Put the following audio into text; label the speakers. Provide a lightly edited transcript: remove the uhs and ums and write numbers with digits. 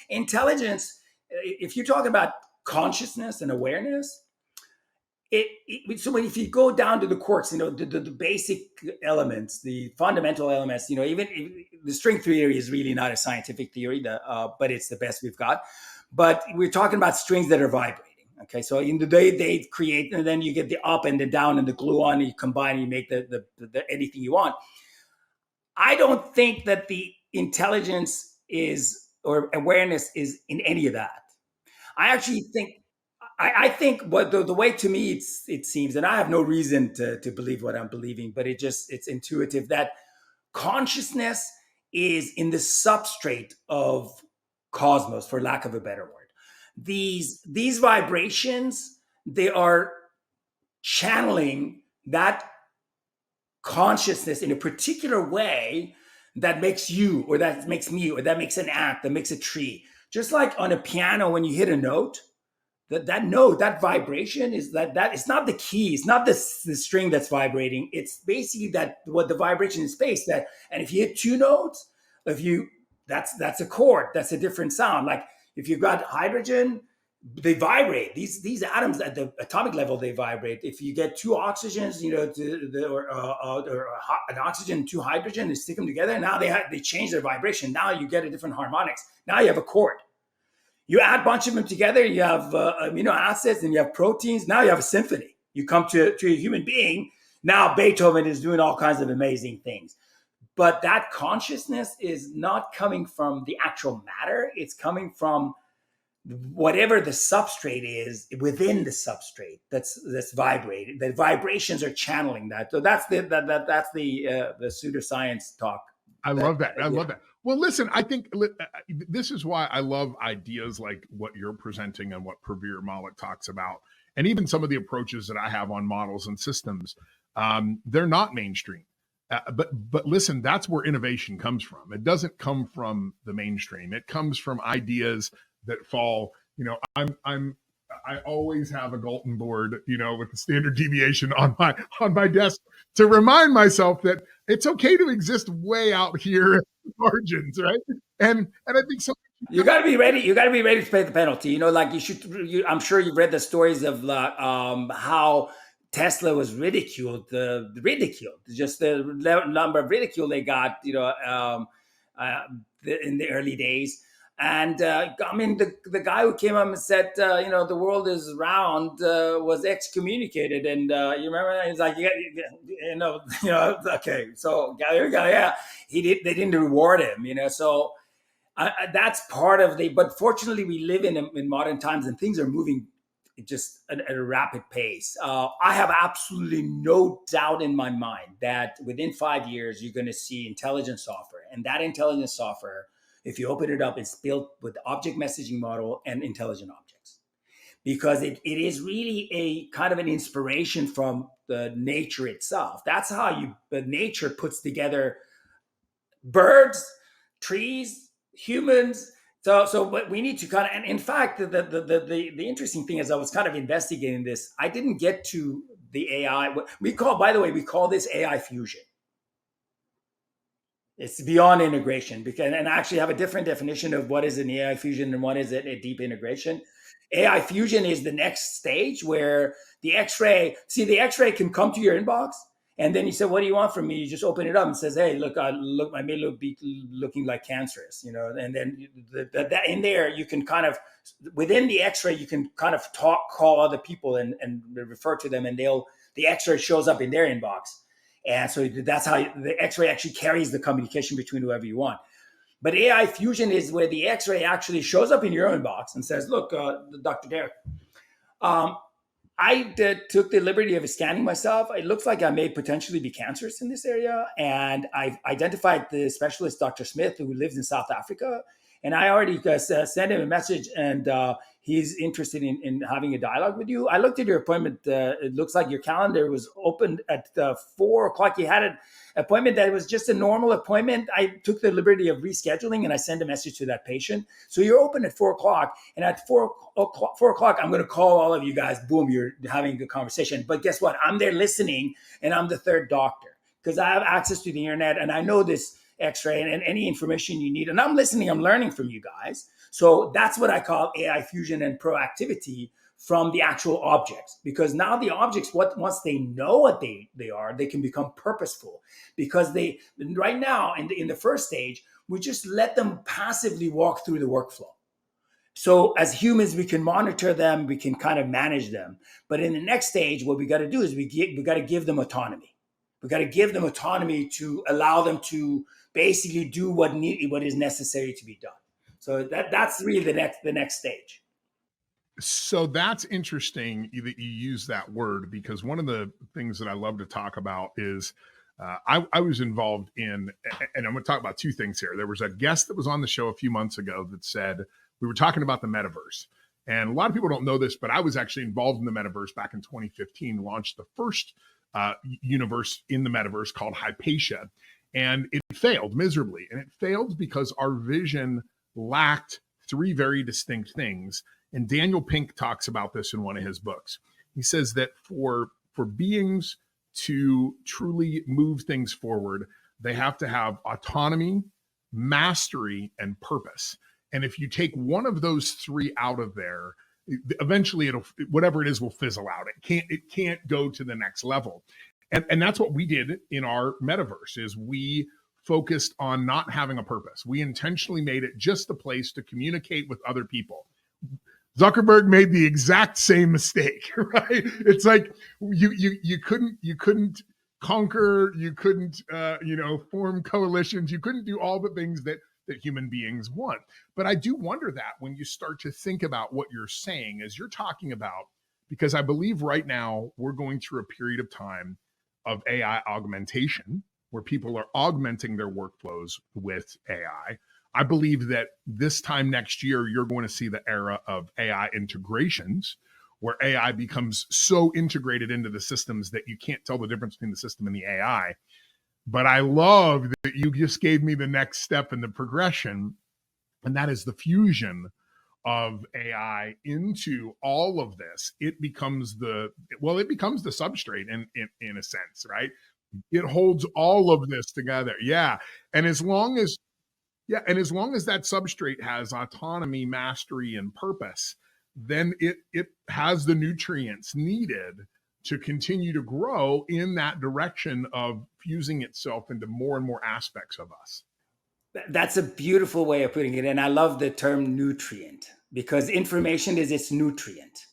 Speaker 1: Intelligence, if you talk about consciousness and awareness, so if you go down to the quirks, the basic elements, the fundamental elements, even the string theory is really not a scientific theory, but it's the best we've got. But we're talking about strings that are vibrating. Okay, so in the day they create, and then you get the up and the down and the glue on, and you combine, and you make the anything you want. I don't think that the intelligence is or awareness is in any of that. I actually think I think what the way to me it seems, and I have no reason to believe what I'm believing, but it's intuitive that consciousness is in the substrate of cosmos, for lack of a better word. These vibrations, they are channeling that consciousness in a particular way that makes you, or that makes me, or that makes an ant, that makes a tree. Just like on a piano, when you hit a note, that note, that vibration is that it's not the key, it's not the string that's vibrating. It's basically that what the vibration in space that, and if you hit two notes, that's a chord, that's a different sound. Like if you've got hydrogen, they vibrate. These atoms at the atomic level, they vibrate. If you get two oxygens, or an oxygen and two hydrogen, they stick them together. Now they change their vibration. Now you get a different harmonics. Now you have a chord. You add a bunch of them together, you have amino acids and you have proteins. Now you have a symphony. You come to a human being. Now Beethoven is doing all kinds of amazing things. But that consciousness is not coming from the actual matter. It's coming from whatever the substrate is within the substrate that's vibrating. The vibrations are channeling that. So that's the pseudoscience talk.
Speaker 2: I love that. I love that. Well, listen, I think this is why I love ideas like what you're presenting and what Pravir Malik talks about, and even some of the approaches that I have on models and systems. They're not mainstream, but listen, that's where innovation comes from. It doesn't come from the mainstream. It comes from ideas that fall. I always have a Galton board, with the standard deviation on my desk to remind myself that it's okay to exist way out here at the margins, right? And I think so.
Speaker 1: You got to be ready. You got to be ready to pay the penalty. Like you should. I'm sure you've read the stories of how Tesla was ridiculed. Just the number of ridicule they got. In the early days. And the guy who came up and said, the world is round, was excommunicated. And you remember that? He's like, okay. So yeah, they didn't reward him, So that's part of but fortunately we live in modern times and things are moving just at a rapid pace. I have absolutely no doubt in my mind that within 5 years, you're going to see intelligent software, and that intelligent software, if you open it up, it's built with object messaging model and intelligent objects, because it is really a kind of an inspiration from the nature itself. That's how nature puts together birds, trees, humans. So we need to kind of, and in fact, the interesting thing is I was kind of investigating this. I didn't get to the AI. We call this AI fusion. It's beyond integration, and I actually have a different definition of what is an AI fusion and what is a deep integration. AI fusion is the next stage where the X-ray can come to your inbox, and then you say, "What do you want from me?" You just open it up and says, "Hey, look, I may be looking like cancerous," And then that in there, you can kind of within the X-ray, you can kind of call other people and refer to them, and the X-ray shows up in their inbox. And so that's how the X-ray actually carries the communication between whoever you want. But AI fusion is where the X-ray actually shows up in your inbox and says, "Look, Dr. Derrick, I took the liberty of scanning myself. It looks like I may potentially be cancerous in this area. And I've identified the specialist, Dr. Smith, who lives in South Africa. And I already sent him a message, and he's interested in having a dialogue with you. I looked at your appointment. It looks like your calendar was open at 4 o'clock. You had an appointment that was just a normal appointment. I took the liberty of rescheduling, and I sent a message to that patient. So you're open at 4 o'clock. And at 4 o'clock, I'm going to call all of you guys. Boom, you're having a conversation. But guess what? I'm there listening, and I'm the third doctor because I have access to the internet, and I know this X-ray, and any information you need. And I'm listening, I'm learning from you guys. So that's what I call AI fusion and proactivity from the actual objects, because now the objects, once they know what they are, they can become purposeful, because they right now in the first stage, we just let them passively walk through the workflow. So as humans, we can monitor them, we can kind of manage them. But in the next stage, what we got to do is we got to give them autonomy. We got to give them autonomy to allow them to basically do what is necessary to be done. So that's really the next stage.
Speaker 2: So that's interesting that you use that word, because one of the things that I love to talk about is I was involved in, and I'm going to talk about two things here. There was a guest that was on the show a few months ago that said, we were talking about the metaverse. And a lot of people don't know this, but I was actually involved in the metaverse back in 2015, launched the first universe in the metaverse called Hypatia. And it failed miserably. And it failed because our vision lacked three very distinct things. And Daniel Pink talks about this in one of his books. He says that for beings to truly move things forward, they have to have autonomy, mastery, and purpose. And if you take one of those three out of there, eventually whatever it is will fizzle out. It can't go to the next level. And that's what we did in our metaverse, is we focused on not having a purpose. We intentionally made it just a place to communicate with other people. Zuckerberg made the exact same mistake, right? It's like you couldn't conquer, you couldn't form coalitions, you couldn't do all the things that human beings want. But I do wonder that when you start to think about what you're saying, as you're talking about, because I believe right now we're going through a period of time of AI augmentation, where people are augmenting their workflows with AI. I believe that this time next year, you're going to see the era of AI integrations, where AI becomes so integrated into the systems that you can't tell the difference between the system and the AI. But I love that you just gave me the next step in the progression, and that is the fusion of AI into all of this. It becomes the substrate in a sense, right? It holds all of this together. Yeah. And as long as that substrate has autonomy, mastery, and purpose, then it has the nutrients needed to continue to grow in that direction of fusing itself into more and more aspects of us.
Speaker 1: That's a beautiful way of putting it. And I love the term nutrient, because information is its nutrient.